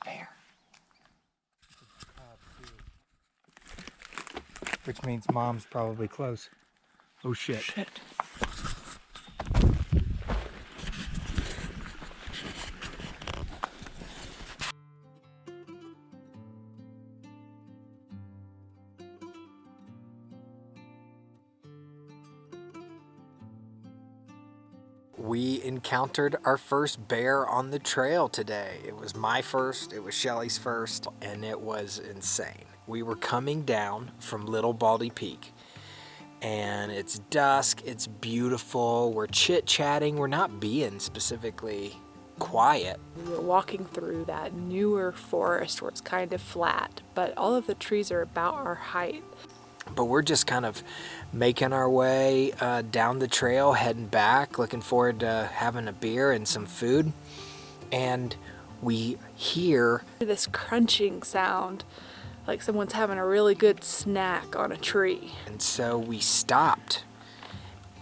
Bear. Which means mom's probably close. Oh shit. Shit. We encountered our first bear on the trail today. It was my first, it was Shelly's first, and it was insane. We were coming down from Little Baldy Peak, and it's dusk, it's beautiful, we're chit-chatting, we're not being specifically quiet. We were walking through that newer forest where it's kind of flat, but all of the trees are about our height. But we're just kind of making our way down the trail, heading back, looking forward to having a beer and some food. And we hear This crunching sound, like someone's having a really good snack on a tree. and so we stopped,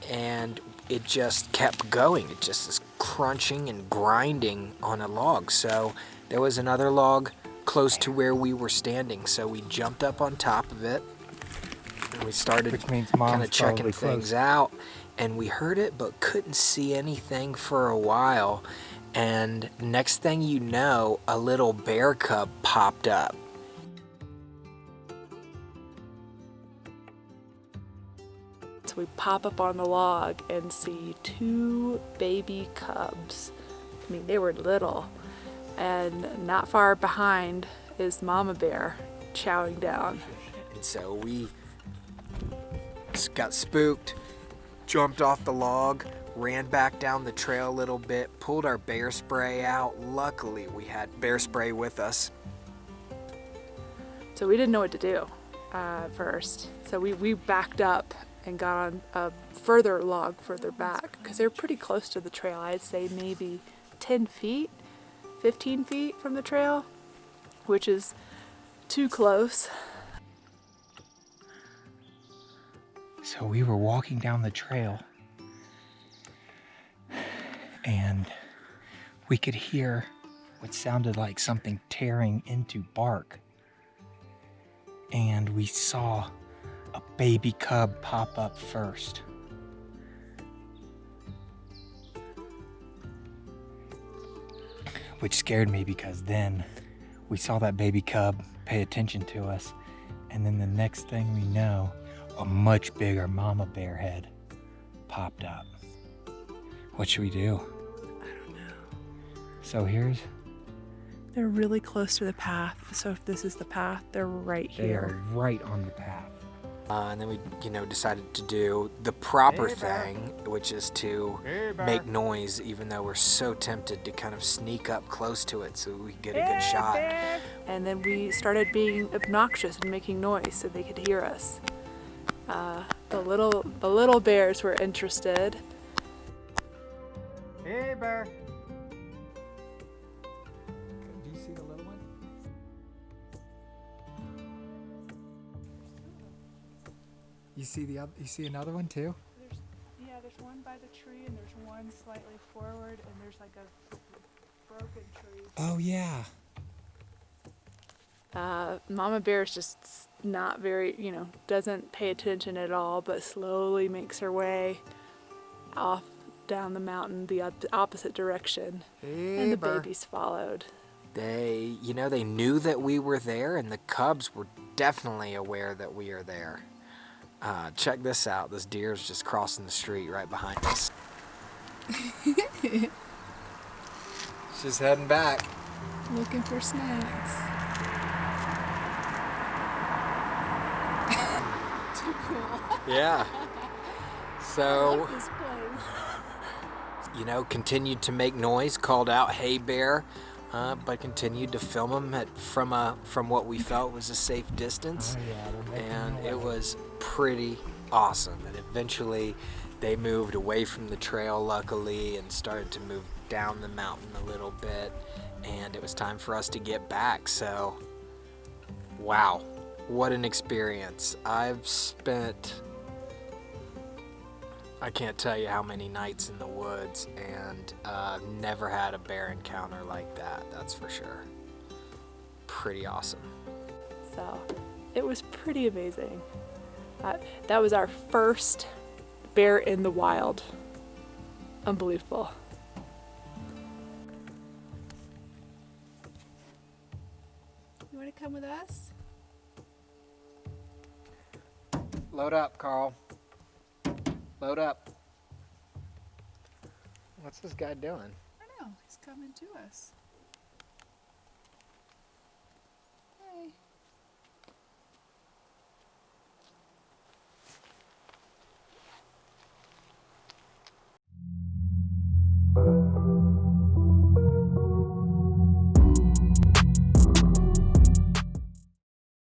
and it just kept going. It just is crunching and grinding on a log. So there was another log close to where we were standing. So we jumped up on top of it, and we started Which means kind mom's of checking probably things close. out, and we heard it but couldn't see anything for a while. And next thing you know, a little bear cub popped up. So we pop up on the log and see two baby cubs. I mean, they were little. And not far behind is Mama Bear chowing down. And so we got spooked, jumped off the log, ran back down the trail a little bit, pulled our bear spray out. Luckily, we had bear spray with us. So we didn't know what to do at first. So we backed up and got on a further log further back because they were pretty close to the trail. I'd say maybe 10 feet, 15 feet from the trail, which is too close. So we were walking down the trail, and we could hear what sounded like something tearing into bark. And we saw a baby cub pop up first. Which scared me because then we saw that baby cub pay attention to us, and then the next thing we know, a much bigger mama bear head popped up. What should we do? I don't know. So They're really close to the path. So if this is the path, they're right they are here. right on the path. And then we, decided to do the proper thing, which is to make noise, even though we're so tempted to kind of sneak up close to it so we get a good shot. And then we started being obnoxious and making noise so they could hear us. The little bears were interested. Hey, bear. Do you see the little one? You see another one too? There's one by the tree and there's one slightly forward and there's like a broken tree. Oh yeah. Mama Bear's just not very, doesn't pay attention at all, but slowly makes her way off down the mountain the opposite direction. And the babies followed. They knew that we were there, and the cubs were definitely aware that we are there. Check this out. This deer's just crossing the street right behind us. She's heading back. Looking for snacks. Too cool. Yeah. So, This place. continued to make noise, called out, "Hey, bear," but continued to film them from what we felt was a safe distance. Oh, yeah, they're making And noise. it was pretty awesome. And eventually they moved away from the trail, luckily, and started to move down the mountain a little bit. And it was time for us to get back. So, wow, what an experience. I can't tell you how many nights in the woods, and never had a bear encounter like that, that's for sure. pretty awesome. So it was pretty amazing. That was our first bear in the wild. Unbelievable. You want to come with us? Load up, Carl. Load up. What's this guy doing? I don't know. He's coming to us. Hey.